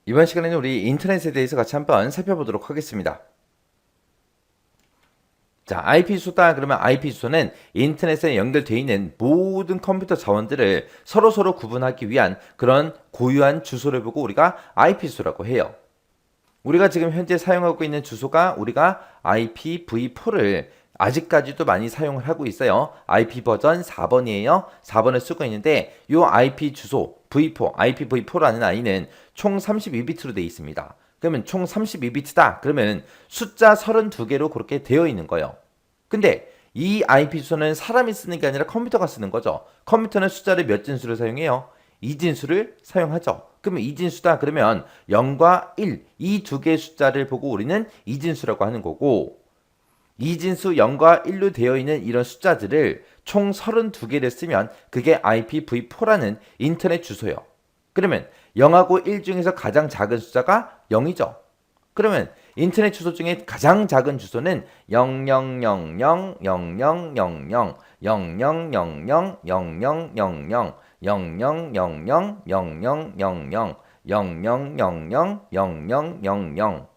이번 시간에는 우리 인터넷에 대해서 같이 한번 살펴보도록 하겠습니다. 자, IP 주소다. 그러면 IP 주소는 인터넷에 연결되어 있는 모든 컴퓨터 자원들을 서로 구분하기 위한 그런 고유한 주소를 보고 우리가 IP 주소라고 해요. 우리가 지금 현재 사용하고 있는 주소가 우리가 IPv4를 아직까지도 많이 사용을 하고 있어요. IP 버전 4번이에요. 4번을 쓰고 있는데 이 IP 주소 V4, IPv4라는 아이는 총 32비트로 되어 있습니다. 그러면 총 32비트다. 그러면 숫자 32개로 그렇게 되어 있는 거예요. 근데 이 IP 주소는 사람이 쓰는 게 아니라 컴퓨터가 쓰는 거죠. 컴퓨터는 숫자를 몇 진수를 사용해요? 2진수를 사용하죠. 그러면 2진수다. 그러면 0과 1, 이 두 개의 숫자를 보고 우리는 2진수라고 하는 거고, 2진수 0과 1로 되어 있는 이런 숫자들을 총 32개를 쓰면 그게 IPv4라는 인터넷 주소예요. 그러면 0하고 1 중에서 가장 작은 숫자가 0이죠. 그러면 인터넷 주소 중에 가장 작은 주소는 0000000000000000000000000000000000000000000000000000000000000000000000000000000000000000000000000000000000000000000000000000000000000000000000000000000000000000000000000000000000000000000000000000000000000000000000000000000000000000000000000000000000000000000000000000000000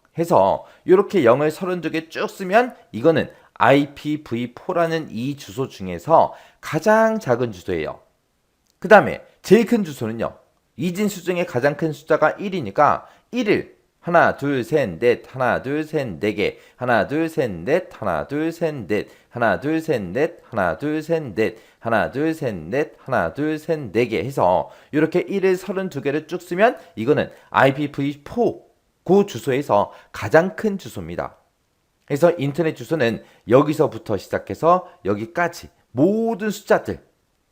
그 다음에 이 주소 중에서 가장 작은 주소예요. 그 다음에 제일 큰 주소는요. 이진수 중에 가장 큰 숫자가 1이니까 1을 하나, 둘, 셋, 넷, 하나, 둘, 셋, 네 개, 하나, 둘, 셋, 넷, 하나, 둘, 셋, 넷, 하나, 둘, 셋, 넷, 하나, 둘, 셋, 넷, 하나, 둘, 셋, 넷, 하나, 둘, 셋, 네 개 해서 이렇게 1을 32개를 쭉 쓰면 이거는 IPv4 그 주소에서 가장 큰 주소입니다. 그래서 인터넷 주소는 여기서부터 시작해서 여기까지 모든 숫자들,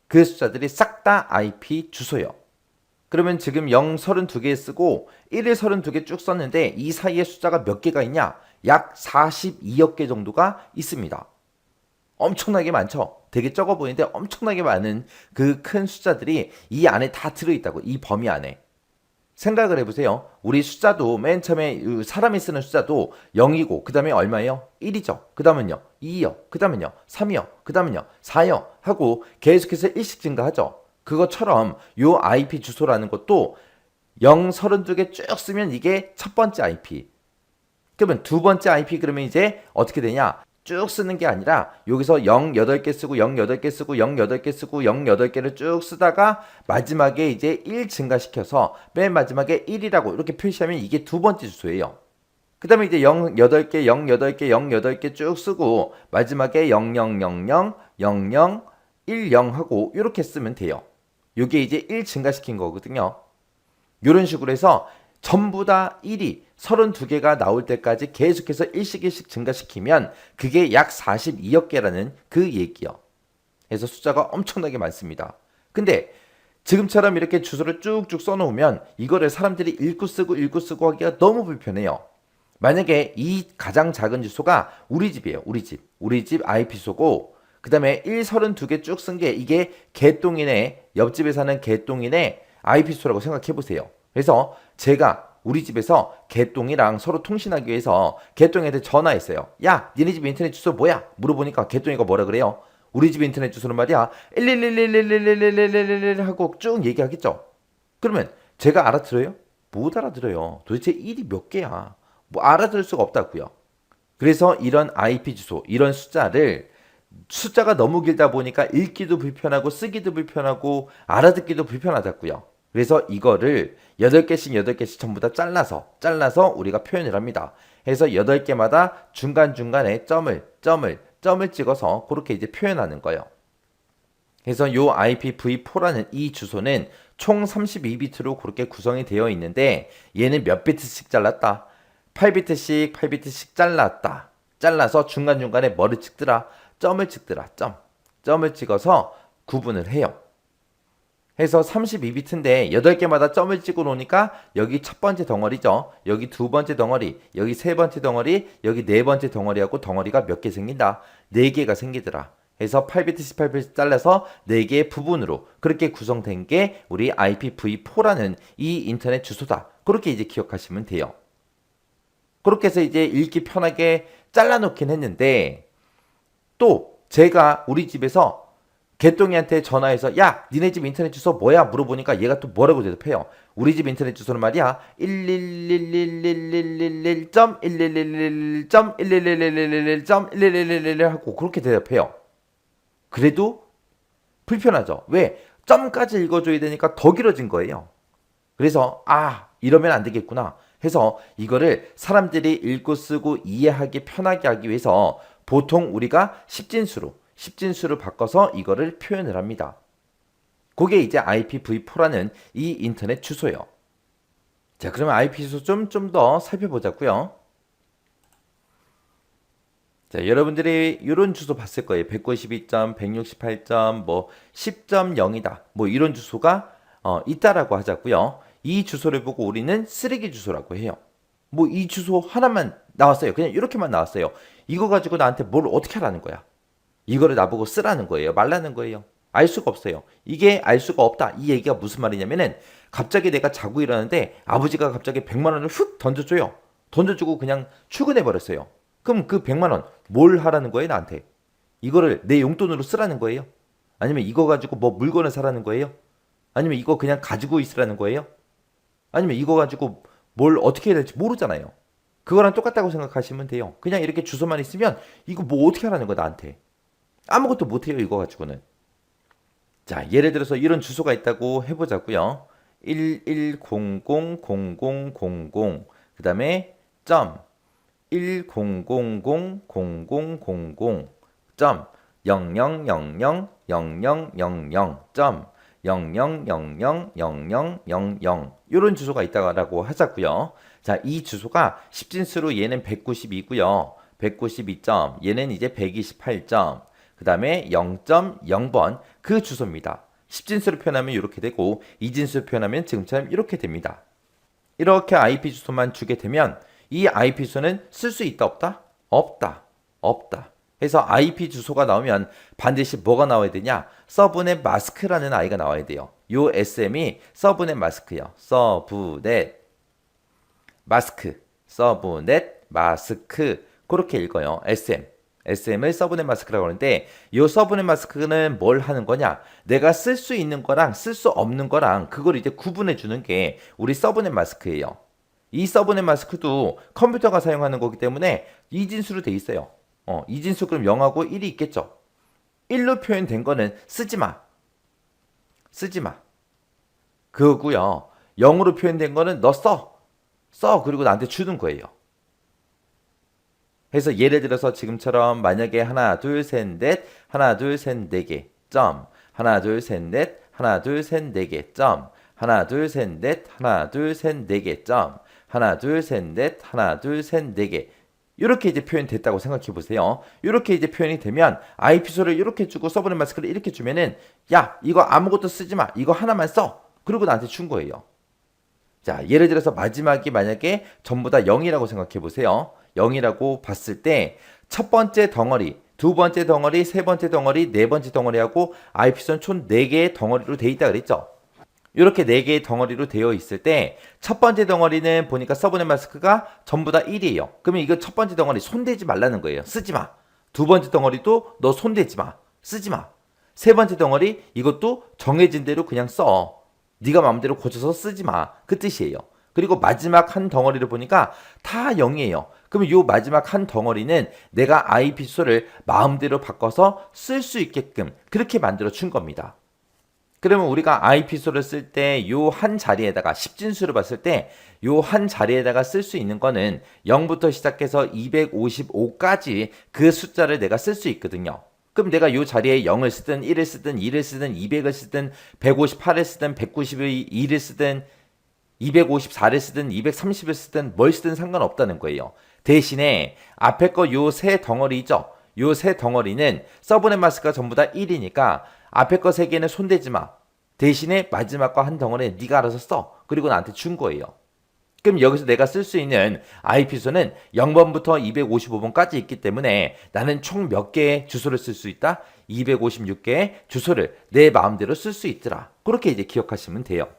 그 숫자들이 싹 다 IP 주소예요. 그러면 지금 0 32개 쓰고 1을 32개 쭉 썼는데 이 사이에 숫자가 몇 개가 있냐? 약 42억 개 정도가 있습니다. 엄청나게 많죠? 되게 적어 보이는데 엄청나게 많은 그 큰 숫자들이 이 안에 다 들어있다고, 이 범위 안에. 생각을 해보세요. 우리 숫자도 맨 처음에 사람이 쓰는 숫자도 0이고 그 다음에 얼마예요? 1이죠. 그 다음은요 2요. 그 다음은요 3이요. 그 다음은요 4요. 하고 계속해서 1씩 증가하죠. 그것처럼 요 IP 주소라는 것도 0, 32개 쭉 쓰면 이게 첫 번째 IP. 그러면 두 번째 IP 그러면 이제 어떻게 되냐? 쭉 쓰는 게 아니라 여기서 0 8개 쓰고 0 8개 쓰고 0 8개 쓰고 0 8개를 쭉 쓰다가 마지막에 이제 1 증가시켜서 맨 마지막에 1이라고 이렇게 표시하면 이게 두 번째 주소예요. 그 다음에 이제 0 8개 0 8개 0 8개 쭉 쓰고 마지막에 0000 00 10 하고 이렇게 쓰면 돼요. 이게 이제 1 증가시킨 거거든요. 이런 식으로 해서 전부 다 1이 32개가 나올 때까지 계속해서 1씩 증가시키면 그게 약 42억 개라는 그 얘기요. 그래서 숫자가 엄청나게 많습니다. 근데 지금처럼 이렇게 주소를 쭉쭉 써놓으면 이거를 사람들이 읽고 쓰고 하기가 너무 불편해요. 만약에 이 가장 작은 주소가 우리 집이에요. 우리 집. 우리 집 IP 주소고 그 다음에 1 32개 쭉 쓴 게 이게 개똥이네. 옆집에 사는 개똥이네 IP 주소라고 생각해 보세요. 그래서 제가 우리 집에서 개똥이랑 서로 통신하기 위해서 개똥이한테 전화했어요. 야, 니네 집 인터넷 주소 뭐야? 물어보니까 개똥이가 뭐라 그래요? 우리 집 인터넷 주소는 말이야 11111111111 하고 쭉 얘기하겠죠. 그러면 제가 알아들어요? 못 알아들어요. 도대체 1이 몇 개야? 뭐 알아들을 수가 없다고요. 그래서 이런 IP 주소, 이런 숫자가 너무 길다 보니까 읽기도 불편하고 쓰기도 불편하고 알아듣기도 불편하다고요. 그래서 이거를 8개씩 전부 다 잘라서 우리가 표현을 합니다. 해서 8개마다 중간중간에 점을 찍어서 그렇게 이제 표현하는 거예요. 그래서 요 IPv4라는 이 주소는 총 32비트로 그렇게 구성이 되어 있는데 얘는 몇 비트씩 잘랐다? 8비트씩 잘랐다. 잘라서 중간중간에 뭐를 찍더라? 점을 찍더라. 점을 찍어서 구분을 해요. 해서 32비트인데 8개마다 점을 찍어 놓으니까 여기 첫 번째 덩어리죠. 여기 두 번째 덩어리, 여기 세 번째 덩어리, 여기 네 번째 덩어리하고 덩어리가 몇 개 생긴다? 4개가 생기더라. 해서 8비트씩 8비트 잘라서 4개의 부분으로 그렇게 구성된 게 우리 IPv4라는 이 인터넷 주소다. 그렇게 이제 기억하시면 돼요. 그렇게 해서 이제 읽기 편하게 잘라놓긴 했는데 또 제가 우리 집에서 개똥이한테 전화해서 야 니네 집 인터넷 주소 뭐야 물어보니까 얘가 또 뭐라고 대답해요. 우리 집 인터넷 주소는 말이야 1111111.1111.1111.1111 하고 그렇게 대답해요. 그래도 불편하죠. 왜? 점까지 읽어줘야 되니까 더 길어진 거예요. 그래서 이러면 안 되겠구나 해서 이거를 사람들이 읽고 쓰고 이해하기 편하게 하기 위해서 보통 우리가 십진수로 바꿔서 이거를 표현을 합니다. 그게 이제 IPv4라는 이 인터넷 주소예요. 자, 그러면 IP 주소 좀 더 살펴보자고요. 자, 여러분들이 이런 주소 봤을 거예요. 192.168. 뭐 10.0이다. 뭐 이런 주소가 있다라고 하자고요. 이 주소를 보고 우리는 쓰레기 주소라고 해요. 뭐 이 주소 하나만 나왔어요. 그냥 이렇게만 나왔어요. 이거 가지고 나한테 뭘 어떻게 하라는 거야? 이거를 나보고 쓰라는 거예요. 말라는 거예요. 알 수가 없어요. 이게 알 수가 없다. 이 얘기가 무슨 말이냐면은 갑자기 내가 자고 일어나는데 아버지가 갑자기 100만 원을 훅 던져줘요. 던져주고 그냥 출근해 버렸어요. 그럼 그 100만 원 뭘 하라는 거예요, 나한테? 이거를 내 용돈으로 쓰라는 거예요? 아니면 이거 가지고 뭐 물건을 사라는 거예요? 아니면 이거 그냥 가지고 있으라는 거예요? 아니면 이거 가지고 뭘 어떻게 해야 될지 모르잖아요. 그거랑 똑같다고 생각하시면 돼요. 그냥 이렇게 주소만 있으면 이거 뭐 어떻게 하라는 거야, 나한테? 아무것도 못해요, 이거 가지고는. 자, 예를 들어서 이런 주소가 있다고 해보자고요. 11000000 그 다음에 점 10000000 점 00000000 점 00000000 이런 주소가 있다고 하자고요. 자, 이 주소가 십진수로 얘는 192고요. 192점 얘는 이제 128점 그 다음에 0.0번 그 주소입니다. 십진수로 표현하면 이렇게 되고 이진수로 표현하면 지금처럼 이렇게 됩니다. 이렇게 IP 주소만 주게 되면 이 IP 주소는 쓸 수 있다 없다? 없다. 해서 IP 주소가 나오면 반드시 뭐가 나와야 되냐? 서브넷 마스크라는 아이가 나와야 돼요. 요 SM이 서브넷 마스크요. 서브넷 마스크 그렇게 읽어요. SM을 서브넷 마스크라고 하는데 이 서브넷 마스크는 뭘 하는 거냐? 내가 쓸 수 있는 거랑 쓸 수 없는 거랑 그걸 이제 구분해 주는 게 우리 서브넷 마스크예요. 이 서브넷 마스크도 컴퓨터가 사용하는 거기 때문에 이진수로 돼 있어요. 이진수 그럼 0하고 1이 있겠죠. 1로 표현된 거는 쓰지 마. 그거고요. 0으로 표현된 거는 너 써. 그리고 나한테 주는 거예요. 해서 예를 들어서 지금처럼 만약에 하나 둘 셋 넷 네 개 점 하나 둘 셋 넷 네 개 점 하나 둘 셋 넷 네 개 점 하나 둘 셋 넷 네 개 이렇게 이제 표현됐다고 생각해 보세요. 이렇게 이제 표현이 되면 IP소를 이렇게 주고 서브넷 마스크를 이렇게 주면은 야 이거 아무것도 쓰지 마. 이거 하나만 써. 그리고 나한테 준 거예요. 자, 예를 들어서 마지막이 만약에 전부 다 0이라고 생각해 보세요. 0이라고 봤을 때 첫 번째 덩어리, 두 번째 덩어리, 세 번째 덩어리, 네 번째 덩어리하고 IP선 총 4개의 덩어리로 되어 있다 그랬죠. 이렇게 4개의 덩어리로 되어 있을 때 첫 번째 덩어리는 보니까 서브넷 마스크가 전부 다 1이에요. 그러면 이거 첫 번째 덩어리 손대지 말라는 거예요. 쓰지 마. 두 번째 덩어리도 너 손대지 마. 쓰지 마. 세 번째 덩어리 이것도 정해진 대로 그냥 써. 네가 마음대로 고쳐서 쓰지 마. 그 뜻이에요. 그리고 마지막 한 덩어리를 보니까 다 0이에요. 그러면 이 마지막 한 덩어리는 내가 IP 주소를 마음대로 바꿔서 쓸 수 있게끔 그렇게 만들어 준 겁니다. 그러면 우리가 IP 주소를 쓸 때 요 한 자리에다가 십진수를 봤을 때 요 한 자리에다가 쓸 수 있는 거는 0부터 시작해서 255까지 그 숫자를 내가 쓸 수 있거든요. 그럼 내가 요 자리에 0을 쓰든 1을 쓰든 2를 쓰든 200을 쓰든 158을 쓰든 192를 쓰든 254를 쓰든 230을 쓰든 뭘 쓰든 상관없다는 거예요. 대신에 앞에 거 요 세 덩어리죠. 요 세 덩어리는 서브넷 마스크가 전부 다 1이니까 앞에 거 세 개는 손대지 마. 대신에 마지막 거 한 덩어리는 네가 알아서 써. 그리고 나한테 준 거예요. 그럼 여기서 내가 쓸 수 있는 IP소는 0번부터 255번까지 있기 때문에 나는 총 몇 개의 주소를 쓸 수 있다? 256개의 주소를 내 마음대로 쓸 수 있더라. 그렇게 이제 기억하시면 돼요.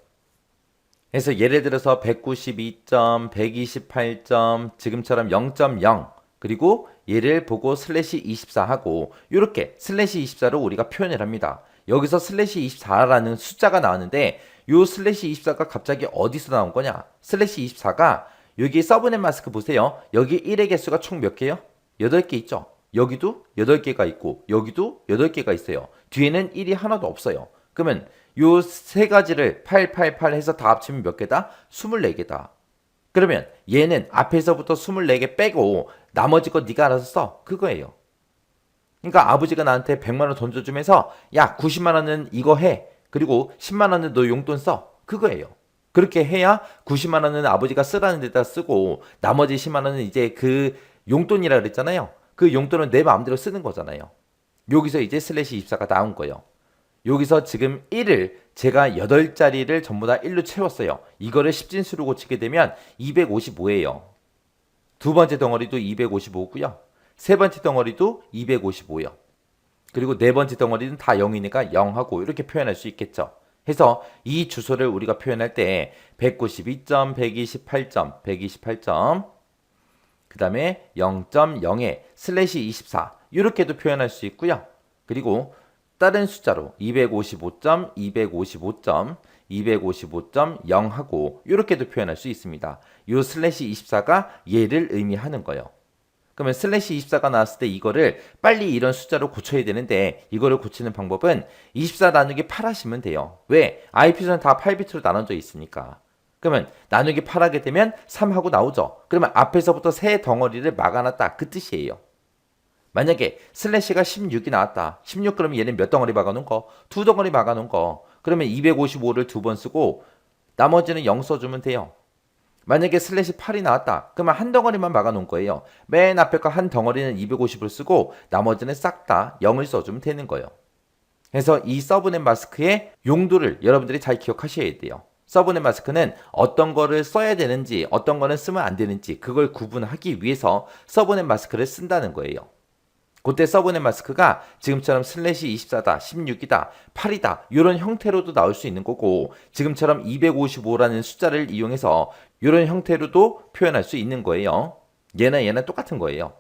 그래서 예를 들어서 192점, 128점, 지금처럼 0.0 그리고 얘를 보고 슬래시 24 하고 이렇게 슬래시 24로 우리가 표현을 합니다. 여기서 슬래시 24라는 숫자가 나왔는데 요 슬래시 24가 갑자기 어디서 나온 거냐? 슬래시 24가 여기 서브넷 마스크 보세요. 여기 1의 개수가 총 몇 개요? 8개 있죠. 여기도 8개가 있고 여기도 8개가 있어요. 뒤에는 1이 하나도 없어요. 그러면 요 세 가지를 888 해서 다 합치면 몇 개다? 24개다. 그러면 얘는 앞에서부터 24개 빼고 나머지 거 네가 알아서 써. 그거예요. 그러니까 아버지가 나한테 100만 원 던져주면서 야 90만 원은 이거 해. 그리고 10만 원은 너 용돈 써. 그거예요. 그렇게 해야 90만 원은 아버지가 쓰라는 데다 쓰고 나머지 10만 원은 이제 그 용돈이라 그랬잖아요. 그 용돈은 내 마음대로 쓰는 거잖아요. 여기서 이제 슬래시 24가 나온 거예요. 여기서 지금 1을 제가 8자리를 전부 다 1로 채웠어요. 이거를 10진수로 고치게 되면 255예요. 두 번째 덩어리도 255고요. 세 번째 덩어리도 255요. 그리고 네 번째 덩어리는 다 0이니까 0하고 이렇게 표현할 수 있겠죠. 해서 이 주소를 우리가 표현할 때 192점, 128점, 128점, 그 다음에 0.0에 슬래시 24 이렇게도 표현할 수 있고요. 그리고 다른 숫자로 255점, 255점, 255.0하고 이렇게도 표현할 수 있습니다. 이 슬래시 24가 얘를 의미하는 거예요. 그러면 슬래시 24가 나왔을 때 이거를 빨리 이런 숫자로 고쳐야 되는데 이거를 고치는 방법은 24 나누기 8 하시면 돼요. 왜? IP수는 다 8비트로 나눠져 있으니까. 그러면 나누기 8 하게 되면 3하고 나오죠. 그러면 앞에서부터 세 덩어리를 막아놨다. 그 뜻이에요. 만약에 슬래시가 16이 나왔다. 16 그러면 얘는 몇 덩어리 막아놓은 거? 두 덩어리 막아놓은 거. 그러면 255를 두 번 쓰고 나머지는 0 써주면 돼요. 만약에 슬래시 8이 나왔다. 그러면 한 덩어리만 막아놓은 거예요. 맨 앞에 거 한 덩어리는 250을 쓰고 나머지는 싹 다 0을 써주면 되는 거예요. 그래서 이 서브넷 마스크의 용도를 여러분들이 잘 기억하셔야 돼요. 서브넷 마스크는 어떤 거를 써야 되는지 어떤 거는 쓰면 안 되는지 그걸 구분하기 위해서 서브넷 마스크를 쓴다는 거예요. 그때 서브넷 마스크가 지금처럼 슬래시 24다, 16이다, 8이다 이런 형태로도 나올 수 있는 거고 지금처럼 255라는 숫자를 이용해서 이런 형태로도 표현할 수 있는 거예요. 얘는 똑같은 거예요.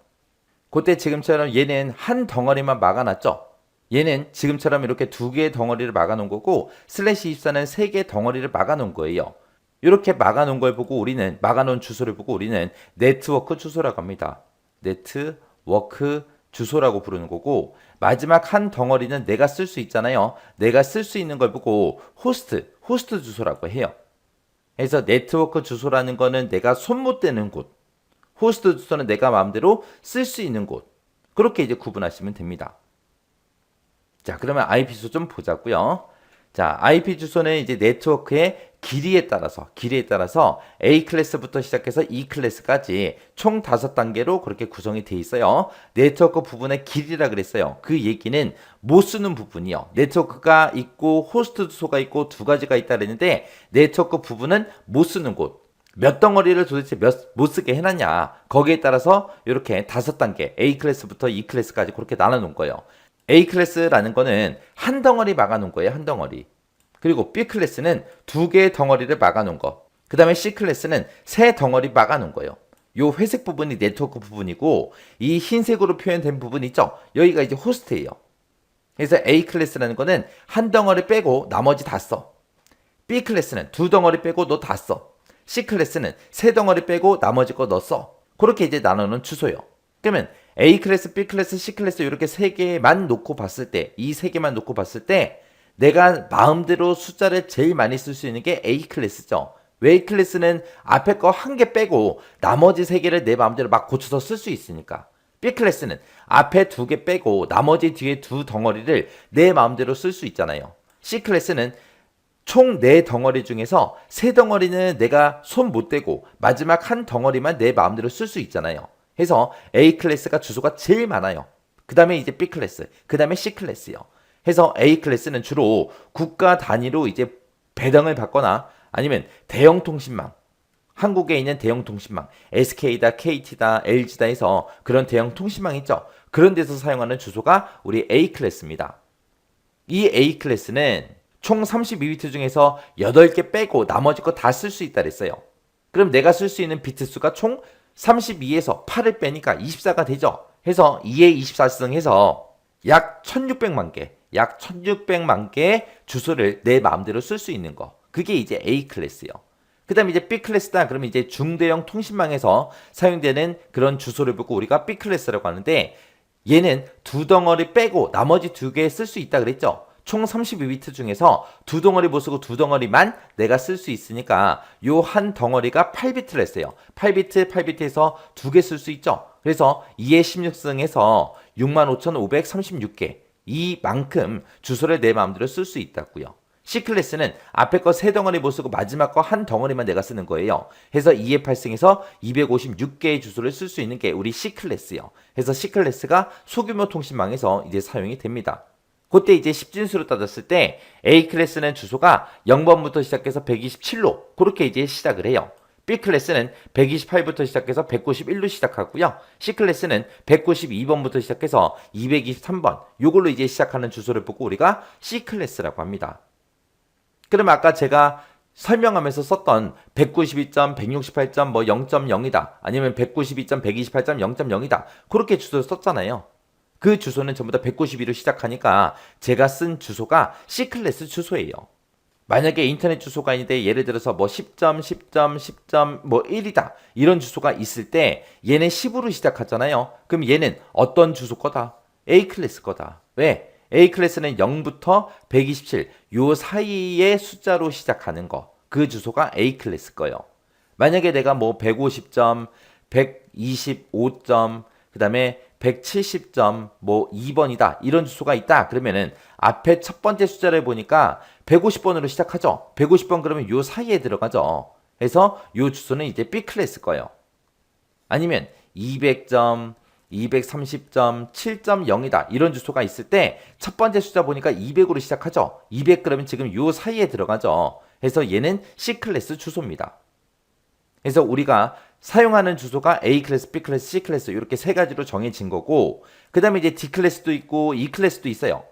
그때 지금처럼 얘는 한 덩어리만 막아놨죠. 얘는 지금처럼 이렇게 두 개의 덩어리를 막아놓은 거고 슬래시 24는 세 개의 덩어리를 막아놓은 거예요. 이렇게 막아놓은 걸 보고 우리는 막아놓은 주소를 보고 우리는 네트워크 주소라고 합니다. 네트워크 주소라고 부르는 거고 마지막 한 덩어리는 내가 쓸 수 있잖아요. 내가 쓸 수 있는 걸 보고 호스트 주소라고 해요. 그래서 네트워크 주소라는 거는 내가 손 못 대는 곳, 호스트 주소는 내가 마음대로 쓸 수 있는 곳. 그렇게 이제 구분하시면 됩니다. 자, 그러면 IP 주소 좀 보자고요. 자, IP 주소는 이제 네트워크의 길이에 따라서 A 클래스부터 시작해서 E 클래스까지 총 5단계로 그렇게 구성이 돼 있어요. 네트워크 부분의 길이라 그랬어요. 그 얘기는 못 쓰는 부분이요. 네트워크가 있고 호스트 주소가 있고 두 가지가 있다 그랬는데 네트워크 부분은 못 쓰는 곳. 몇 덩어리를 도대체 못 쓰게 해놨냐. 거기에 따라서 이렇게 5단계 A 클래스부터 E 클래스까지 그렇게 나눠놓은 거예요. A 클래스라는 거는 한 덩어리 막아놓은 거예요. 한 덩어리. 그리고 B 클래스는 두 개의 덩어리를 막아놓은 거. 그 다음에 C 클래스는 세 덩어리 막아놓은 거예요. 요 회색 부분이 네트워크 부분이고 이 흰색으로 표현된 부분 있죠? 여기가 이제 호스트예요. 그래서 A 클래스라는 거는 한 덩어리 빼고 나머지 다 써. B 클래스는 두 덩어리 빼고 너 다 써. C 클래스는 세 덩어리 빼고 나머지 거 너 써. 그렇게 이제 나누는 주소예요. 그러면 A 클래스, B 클래스, C 클래스 이렇게 세 개만 놓고 봤을 때, 이 세 개만 놓고 봤을 때 내가 마음대로 숫자를 제일 많이 쓸 수 있는 게 A 클래스죠. 왜 A 클래스는 앞에 거 한 개 빼고 나머지 세 개를 내 마음대로 막 고쳐서 쓸 수 있으니까. B 클래스는 앞에 두 개 빼고 나머지 뒤에 두 덩어리를 내 마음대로 쓸 수 있잖아요. C 클래스는 총 4덩어리 중에서 3덩어리는 내가 손 못 대고 마지막 한 덩어리만 내 마음대로 쓸 수 있잖아요. 해서 A 클래스가 주소가 제일 많아요. 그 다음에 이제 B 클래스, 그 다음에 C 클래스요. 해서 A 클래스는 주로 국가 단위로 이제 배당을 받거나 아니면 대형 통신망, 한국에 있는 대형 통신망, SK다, KT다, LG다 해서 그런 대형 통신망 있죠. 그런 데서 사용하는 주소가 우리 A 클래스입니다. 이 A 클래스는 총 32비트 중에서 8개 빼고 나머지 거 다 쓸 수 있다 그랬어요. 그럼 내가 쓸 수 있는 비트 수가 총 32에서 8을 빼니까 24가 되죠. 해서 2의 24승 해서 약 1600만 개, 약 1600만 개의 주소를 내 마음대로 쓸 수 있는 거. 그게 이제 A 클래스요. 그 다음에 이제 B 클래스다. 그러면 이제 중대형 통신망에서 사용되는 그런 주소를 보고 우리가 B 클래스라고 하는데 얘는 두 덩어리 빼고 나머지 두 개 쓸 수 있다 그랬죠. 총 32비트 중에서 두 덩어리 못 쓰고 두 덩어리만 내가 쓸 수 있으니까 요 한 덩어리가 8비트를 했어요. 8비트, 8비트에서 두 개 쓸 수 있죠. 그래서 2의 16승에서 65,536개 이만큼 주소를 내 마음대로 쓸 수 있다고요. C클래스는 앞에 거 세 덩어리 못 쓰고 마지막 거 한 덩어리만 내가 쓰는 거예요. 해서 2의 8승에서 256개의 주소를 쓸 수 있는 게 우리 C클래스요. 해서 C클래스가 소규모 통신망에서 이제 사용이 됩니다. 그때 이제 10진수로 따졌을 때 A클래스는 주소가 0번부터 시작해서 127로 그렇게 이제 시작을 해요. B클래스는 128부터 시작해서 191로 시작하고요. C클래스는 192번부터 시작해서 223번 요걸로 이제 시작하는 주소를 보고 우리가 C클래스라고 합니다. 그럼 아까 제가 설명하면서 썼던 192점, 168점, 뭐 0.0이다. 아니면 192점, 128점, 0.0이다. 그렇게 주소를 썼잖아요. 그 주소는 전부 다 192로 시작하니까 제가 쓴 주소가 C클래스 주소예요. 만약에 인터넷 주소가 있는데 예를 들어서 뭐 10점, 10점, 10점, 뭐 1이다. 이런 주소가 있을 때 얘는 10으로 시작하잖아요. 그럼 얘는 어떤 주소 거다? A클래스 거다. 왜? A클래스는 0부터 127, 요 사이의 숫자로 시작하는 거. 그 주소가 A클래스 거예요. 만약에 내가 뭐 150점, 125점, 그 다음에 170점, 뭐 2번이다. 이런 주소가 있다. 그러면은 앞에 첫 번째 숫자를 보니까 150번으로 시작하죠. 150번 그러면 요 사이에 들어가죠. 그래서 요 주소는 이제 B클래스 거예요. 아니면 200점, 230점, 7.0이다. 이런 주소가 있을 때 첫 번째 숫자 보니까 200으로 시작하죠. 200 그러면 지금 요 사이에 들어가죠. 그래서 얘는 C클래스 주소입니다. 그래서 우리가 사용하는 주소가 A클래스, B클래스, C클래스 이렇게 세 가지로 정해진 거고 그 다음에 이제 D클래스도 있고 E클래스도 있어요.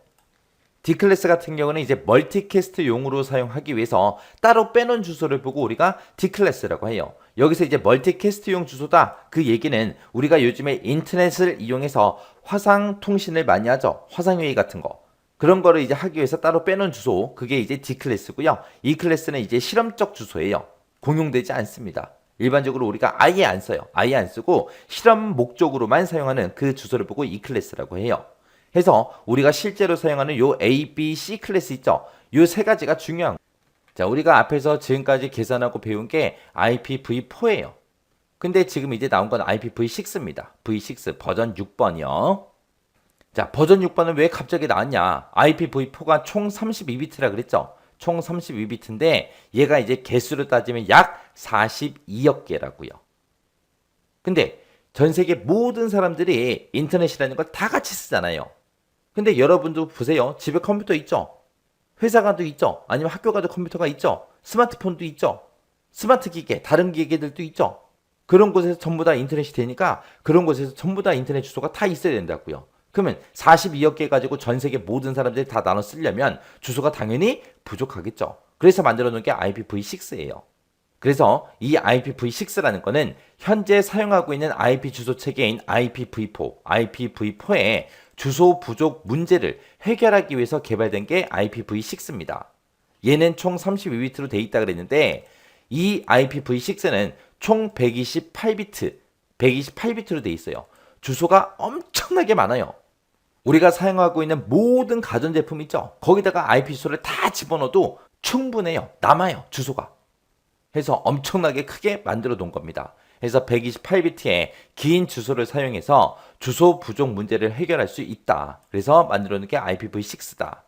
D클래스 같은 경우는 이제 멀티캐스트용으로 사용하기 위해서 따로 빼놓은 주소를 보고 우리가 D클래스라고 해요. 여기서 이제 멀티캐스트용 주소다. 그 얘기는 우리가 요즘에 인터넷을 이용해서 화상 통신을 많이 하죠. 화상회의 같은 거. 그런 거를 이제 하기 위해서 따로 빼놓은 주소. 그게 이제 D클래스고요. E클래스는 이제 실험적 주소예요. 공용되지 않습니다. 일반적으로 우리가 아예 안 써요. 아예 안 쓰고 실험 목적으로만 사용하는 그 주소를 보고 E클래스라고 해요. 해서 우리가 실제로 사용하는 요 A, B, C 클래스 있죠? 요 세 가지가 중요한 거예요. 자, 우리가 앞에서 지금까지 계산하고 배운 게 IPv4예요. 근데 지금 이제 나온 건 IPv6입니다. V6 버전 6번이요. 자, 버전 6번은 왜 갑자기 나왔냐? IPv4가 총 32비트라 그랬죠? 총 32비트인데 얘가 이제 개수로 따지면 약 42억 개라고요. 근데 전 세계 모든 사람들이 인터넷이라는 걸 다 같이 쓰잖아요. 근데 여러분도 보세요. 집에 컴퓨터 있죠? 회사 가도 있죠? 아니면 학교 가도 컴퓨터가 있죠? 스마트폰도 있죠? 스마트 기계, 다른 기계들도 있죠? 그런 곳에서 전부 다 인터넷이 되니까 그런 곳에서 전부 다 인터넷 주소가 다 있어야 된다고요. 그러면 42억 개 가지고 전 세계 모든 사람들이 다 나눠 쓰려면 주소가 당연히 부족하겠죠. 그래서 만들어 놓은 게 IPv6예요. 그래서 이 IPv6라는 거는 현재 사용하고 있는 IP 주소 체계인 IPv4의 주소 부족 문제를 해결하기 위해서 개발된 게 IPv6입니다. 얘는 총 32비트로 돼 있다 그랬는데 이 IPv6는 총 128비트로 돼 있어요. 주소가 엄청나게 많아요. 우리가 사용하고 있는 모든 가전제품 있죠? 거기다가 IP 주소를 다 집어넣어도 충분해요. 남아요. 주소가. 해서 엄청나게 크게 만들어 놓은 겁니다. 그래서 128비트의 긴 주소를 사용해서 주소 부족 문제를 해결할 수 있다. 그래서 만들어 놓은 게 IPv6다.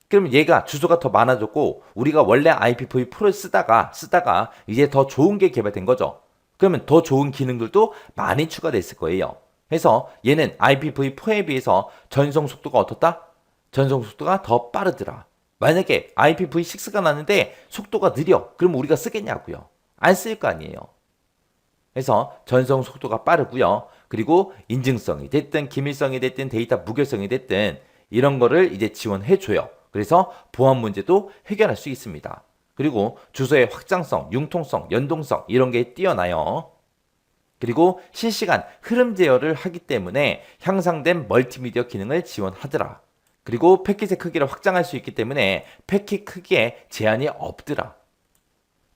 그럼 얘가 주소가 더 많아졌고 우리가 원래 IPv4를 쓰다가 이제 더 좋은 게 개발된 거죠. 그러면 더 좋은 기능들도 많이 추가됐을 거예요. 그래서 얘는 IPv4에 비해서 전송 속도가 어떻다? 전송 속도가 더 빠르더라. 만약에 IPv6가 나는데 속도가 느려. 그럼 우리가 쓰겠냐고요. 안 쓸 거 아니에요. 그래서 전송 속도가 빠르고요. 그리고 인증성이 됐든 기밀성이 됐든 데이터 무결성이 됐든 이런 거를 이제 지원해 줘요. 그래서 보안 문제도 해결할 수 있습니다. 그리고 주소의 확장성, 융통성, 연동성 이런 게 뛰어나요. 그리고 실시간 흐름 제어를 하기 때문에 향상된 멀티미디어 기능을 지원하더라. 그리고 패킷의 크기를 확장할 수 있기 때문에 패킷 크기에 제한이 없더라.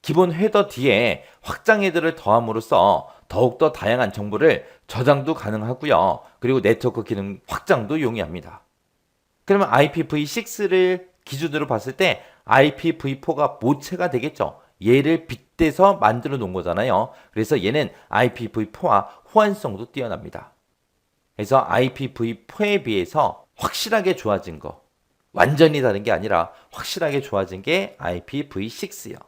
기본 헤더 뒤에 확장 헤더를 더함으로써 더욱더 다양한 정보를 저장도 가능하고요. 그리고 네트워크 기능 확장도 용이합니다. 그러면 IPv6를 기준으로 봤을 때 IPv4가 모체가 되겠죠. 얘를 빗대서 만들어 놓은 거잖아요. 그래서 얘는 IPv4와 호환성도 뛰어납니다. 그래서 IPv4에 비해서 확실하게 좋아진 거. 완전히 다른 게 아니라 확실하게 좋아진 게 IPv6요.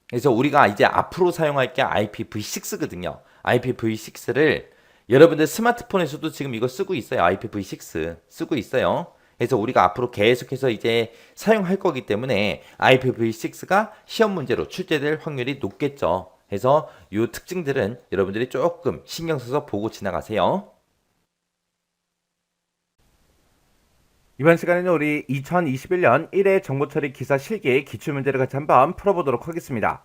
그래서 우리가 이제 앞으로 사용할 게 IPv6거든요. IPv6를 여러분들 스마트폰에서도 지금 이거 쓰고 있어요. IPv6 쓰고 있어요. 그래서 우리가 앞으로 계속해서 이제 사용할 거기 때문에 IPv6가 시험 문제로 출제될 확률이 높겠죠. 그래서 이 특징들은 여러분들이 조금 신경 써서 보고 지나가세요. 이번 시간에는 우리 2021년 1회 정보처리 기사 실기 기출문제를 같이 한번 풀어보도록 하겠습니다.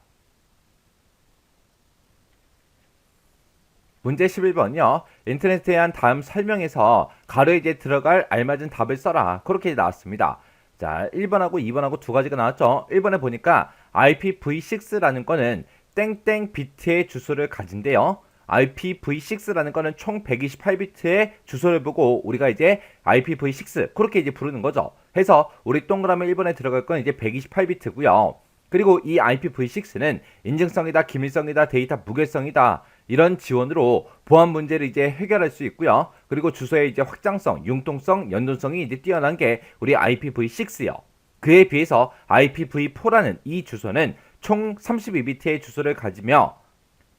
문제 11번요. 인터넷에 대한 다음 설명에서 가로에 이제 들어갈 알맞은 답을 써라. 그렇게 나왔습니다. 자, 1번하고 2번하고 두 가지가 나왔죠. 1번에 보니까 IPv6라는 거는 땡땡 비트의 주소를 가진대요. IPv6라는 거는 총 128비트의 주소를 보고 우리가 이제 IPv6 그렇게 이제 부르는 거죠. 해서 우리 동그라미 1번에 들어갈 건 이제 128비트고요. 그리고 이 IPv6는 인증성이다, 기밀성이다, 데이터 무결성이다 이런 지원으로 보안 문제를 이제 해결할 수 있고요. 그리고 주소의 이제 확장성, 융통성, 연동성이 이제 뛰어난 게 우리 IPv6요. 그에 비해서 IPv4라는 이 주소는 총 32비트의 주소를 가지며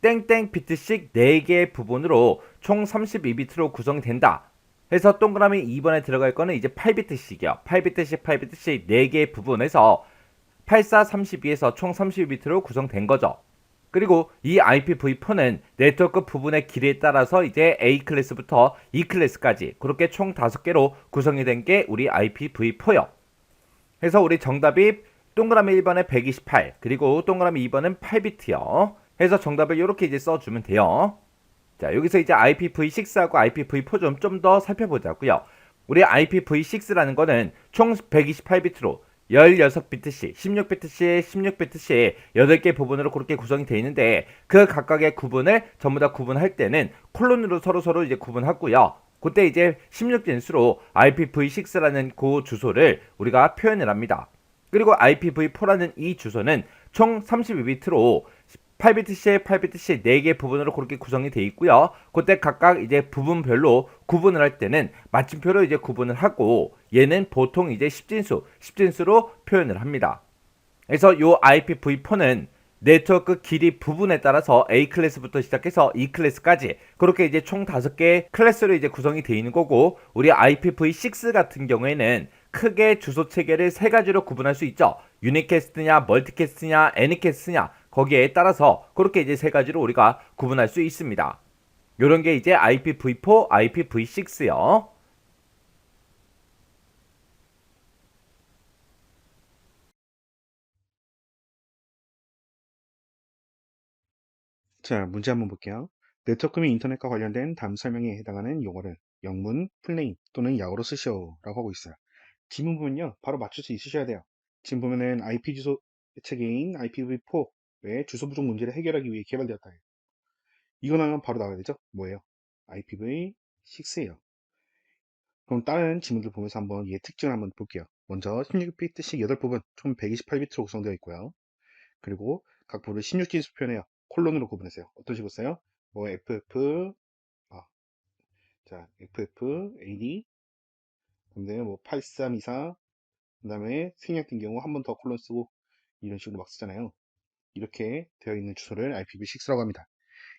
땡땡 비트씩 4개의 부분으로 총 32비트로 구성된다. 해서 동그라미 2번에 들어갈 거는 이제 8비트씩이요. 8비트씩 8비트씩 4개의 부분에서 8432에서 총 32비트로 구성된 거죠. 그리고 이 IPv4는 네트워크 부분의 길이에 따라서 이제 A 클래스부터 E 클래스까지 그렇게 총 5개로 구성이 된 게 우리 IPv4요. 그래서 우리 정답이 동그라미 1번에 128 그리고 동그라미 2번은 8비트요. 해서 정답을 이렇게 이제 써주면 돼요. 자, 여기서 이제 IPv6하고 IPv4 좀 더 살펴보자고요. 우리 IPv6라는 거는 총 128비트로 16비트씩, 16비트씩, 16비트씩 8개 부분으로 그렇게 구성이 되어 있는데 그 각각의 구분을 전부 다 구분할 때는 콜론으로 서로 이제 구분하고요. 그때 이제 16진수로 IPv6라는 그 주소를 우리가 표현을 합니다. 그리고 IPv4라는 이 주소는 총 32비트로 8비트씩 8비트씩 4개 부분으로 그렇게 구성이 되어 있고요. 그때 각각 이제 부분별로 구분을 할 때는 마침표로 이제 구분을 하고 얘는 보통 이제 10진수로 표현을 합니다. 그래서 이 IPv4는 네트워크 길이 부분에 따라서 A 클래스부터 시작해서 E 클래스까지 그렇게 이제 총 5개 클래스로 이제 구성이 되어 있는 거고 우리 IPv6 같은 경우에는 크게 주소 체계를 3가지로 구분할 수 있죠. 유니캐스트냐, 멀티캐스트냐, 애니캐스트냐 거기에 따라서 그렇게 이제 3가지로 우리가 구분할 수 있습니다. 요런 게 이제 IPv4, IPv6요. 자, 문제 한번 볼게요. 네트워크 및 인터넷과 관련된 다음 설명에 해당하는 용어를 영문, 풀네임 또는 약어로 쓰시오 라고 하고 있어요. 지문 보면요. 바로 맞출 수 있으셔야 돼요. 지금 보면은 IP 주소 체계인 IPv4의 주소 부족 문제를 해결하기 위해 개발되었다. 이거 나오면 바로 나와야 되죠? 뭐예요? IPv6예요. 그럼 다른 지문들 보면서 한번 얘 특징을 한번 볼게요. 먼저 16비트씩 8부분 총 128비트로 구성되어 있고요. 그리고 각 부를 16진수 표현해요. 콜론으로 구분했어요. 어떤 식으로 써요? 뭐 FF, 아, 자, FF, AD, 근데 뭐 8324, 그 다음에 생략 같은 경우 한 번 더 콜론 쓰고 이런 식으로 막 쓰잖아요. 이렇게 되어 있는 주소를 IPv6라고 합니다.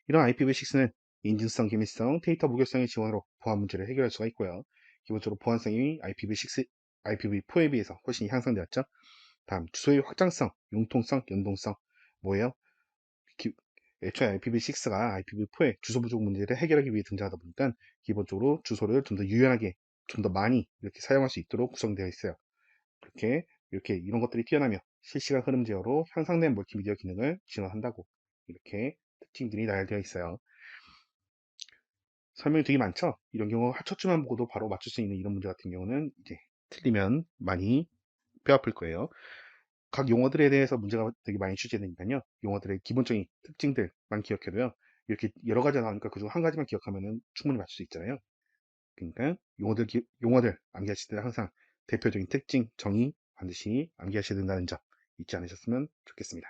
이런 IPv6는 인증성, 기밀성, 데이터 무결성의 지원으로 보안 문제를 해결할 수가 있고요. 기본적으로 보안성이 IPv6, IPv4에 비해서 훨씬 향상되었죠. 다음, 주소의 확장성, 융통성, 연동성. 뭐예요? 애초에 IPv6가 IPv4의 주소 부족 문제를 해결하기 위해 등장하다 보니까 기본적으로 주소를 좀 더 유연하게, 좀 더 많이 이렇게 사용할 수 있도록 구성되어 있어요. 이렇게 이런 것들이 뛰어나며 실시간 흐름 제어로 향상된 멀티미디어 기능을 지원한다고 이렇게 특징들이 나열되어 있어요. 설명이 되게 많죠? 이런 경우 첫 줄만 보고도 바로 맞출 수 있는 이런 문제 같은 경우는 이제 틀리면 많이 뼈 아플 거예요. 각 용어들에 대해서 문제가 되게 많이 출제되니까요. 용어들의 기본적인 특징들만 기억해도요. 이렇게 여러 가지 나오니까 그중 한 가지만 기억하면 충분히 맞출 수 있잖아요. 그러니까 용어들 암기하실 때 항상 대표적인 특징, 정의 반드시 암기하셔야 된다는 점 잊지 않으셨으면 좋겠습니다.